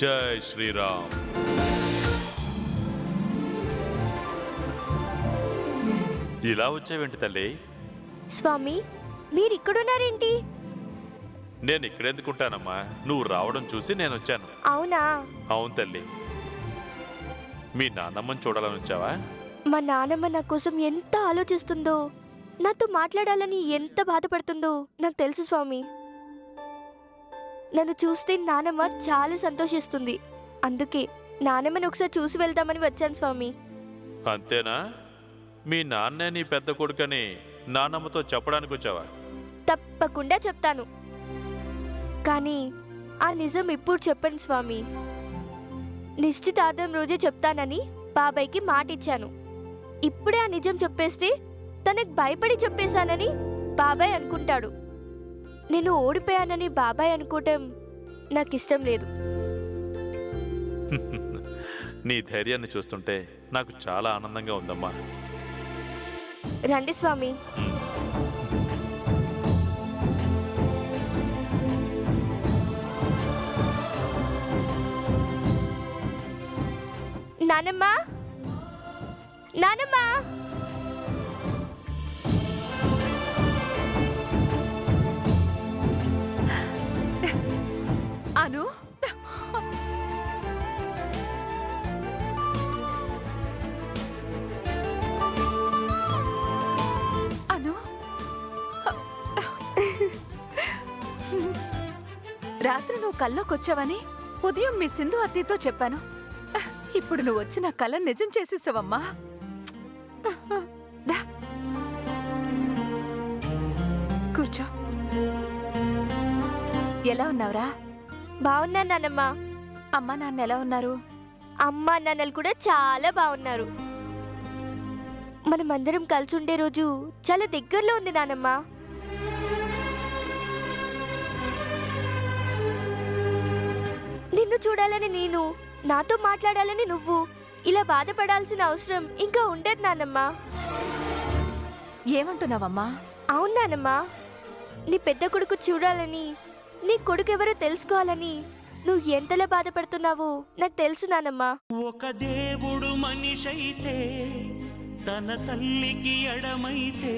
జై శ్రీరామ్. ఇలా వచ్చావేంటి తల్లి? స్వామి, మీరు ఇక్కడున్నారేంటి? నేను ఇక్కడెందుకుంటానమ్మా, నువ్వు రావడం చూసి నేను వచ్చాను. అవునా? అవును తల్లి. మీ నాన్నమ్మని చూడాలని వచ్చావా? మా నాన్నమ్మ నా కోసం ఎంత ఆలోచిస్తుందో, నాతో మాట్లాడాలని ఎంత బాధపడుతుందో నాకు తెలుసు స్వామి. నన్ను చూస్తే నానమ్మ చాలా సంతోషిస్తుంది. అందుకే నానమ్మని ఒకసారి చూసి వెళ్దామని వచ్చాను స్వామి. అంతేనా? మీ నాన్నే నీ పెద్ద కొడుకని నాన్నమ్మతో చెప్పడానికి వచ్చావా? తప్పకుండా చెప్తాను, కానీ ఆ నిజం ఇప్పుడు చెప్పండి స్వామి. నిశ్చితార్థం రోజే చెప్తానని బాబాయ్కి మాట ఇచ్చాను. ఇప్పుడే ఆ నిజం చెప్పేస్తే తనకు భయపడి చెప్పేశానని బాబాయ్ అనుకుంటాడు. నేను ఓడిపోయానని బాబాయ్ అనుకోవటం నాకు ఇష్టం లేదు. నీ ధైర్యాన్ని చూస్తుంటే నాకు చాలా ఆనందంగా ఉందమ్మా. రండి స్వామి. నానమ్మ, నానమ్మ. అను, అను, రాత్రి నువ్వు కల్లోకొచ్చావని ఉదయం మీ సింధు అత్తయ్యతో చెప్పాను. ఇప్పుడు నువ్వు వచ్చి నా కళ నిజం చేసేసావమ్మా. దా, కూర్చో. ఎలా ఉన్నావురా? బాగున్నాను నానమ్మ. అమ్మా నాన్న ఎలా ఉన్నారు? అమ్మ నాన్నలు కూడా చాలా బాగున్నారు. మనమందరం కలిసి ఉండే రోజు చాలా దగ్గరలో ఉంది నానమ్మ. నిన్ను చూడాలని నేను, నాతో మాట్లాడాలని నువ్వు, ఇలా బాధపడాల్సిన అవసరం ఇంకా ఉండదు నానమ్మ. ఏమంటున్నావమ్మా? అవును నానమ్మ, నీ పెద్ద కొడుకు చూడాలని, నీ కొడుకు ఎవరో తెలుసుకోవాలని నువ్వు ఎంతలా బాధపడుతున్నావో నాకు తెలుసు నానమ్మ. ఒక దేవుడు మనిషైతే తన తల్లికి ఎడమైతే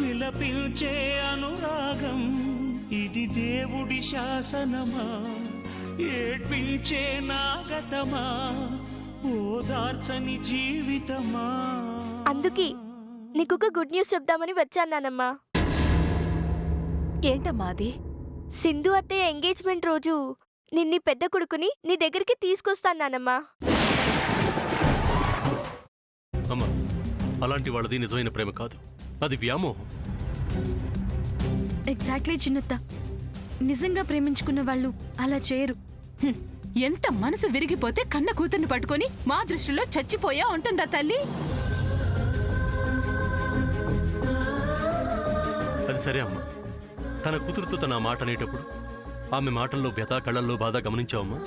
విలపించే అనురాగం ఇది దేవుడి శాసనమా, ఏడ్పించే నాగతమా, ఓదార్చని జీవితమా. అందుకే నీకొక గుడ్ న్యూస్ చెప్దామని వచ్చాను నానమ్మ. ఏంటమ్మా అది? సింధు అత్తయ్య ఎంగేజ్మెంట్ రోజు నిన్ని పెద్ద కొడుకుని నీ దగ్గరికి తీసుకొస్తాను నానమ్మా. అమ్మా, అలాంటి వాళ్ళది నిజమైన ప్రేమ కాదు, అది వ్యామోహం. ఎగ్జాక్ట్లీ చిన్నత్త, నిజంగా ప్రేమించుకున్న వాళ్ళు అలా చేయరు. ఎంత మనసు విరిగిపోతే కన్న కూతుర్ని పట్టుకొని మా దృష్టిలో చచ్చిపోయా ఉంటుందా తల్లి? అది సరే అమ్మా, తన కూతురుతో తన మాట అనేటప్పుడు ఆమె మాటల్లో వ్యథ, కళ్ళల్లో బాధ గమనించావమ్మా?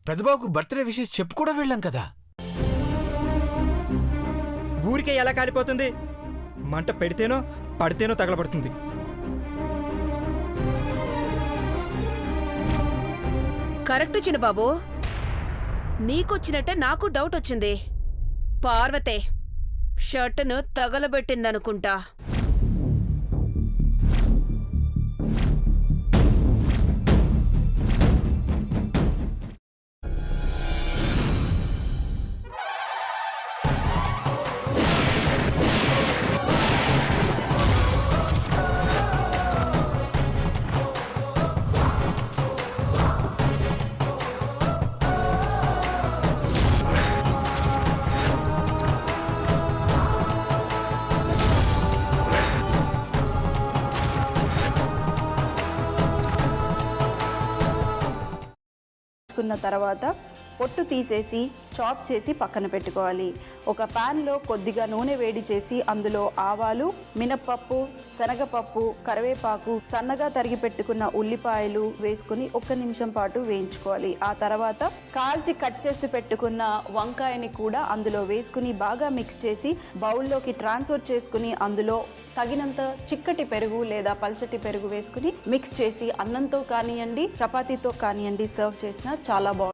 పెద్దబాబుకు బర్త్డే విషెస్ చెప్పు కూడా వెళ్ళాం కదా. ఊరికే ఎలా కాలిపోతుంది? మంట పెడితేనో పడితేనో తగలబడుతుంది. కరెక్ట్ చిన్నబాబు, నీకొచ్చినట్టే నాకు డౌట్ వచ్చింది. పార్వతే షర్టును తగలబెట్టిందనుకుంటా. తర్వాత పొట్టు తీసేసి చాప్ చేసి పక్కన పెట్టుకోవాలి. ఒక ప్యాన్లో కొద్దిగా నూనె వేడి చేసి అందులో ఆవాలు, మినప్పప్పు, శనగపప్పు, కరివేపాకు, సన్నగా తరిగి పెట్టుకున్న ఉల్లిపాయలు వేసుకుని 1 నిమిషం పాటు వేయించుకోవాలి. ఆ తర్వాత కాల్చి కట్ చేసి పెట్టుకున్న వంకాయని కూడా అందులో వేసుకుని బాగా మిక్స్ చేసి బౌల్లోకి ట్రాన్స్ఫర్ చేసుకుని అందులో తగినంత చిక్కటి పెరుగు లేదా పల్చటి పెరుగు వేసుకుని మిక్స్ చేసి అన్నంతో కానివ్వండి, చపాతీతో కానివ్వండి సర్వ్ చేసినా చాలా బాగుంటుంది.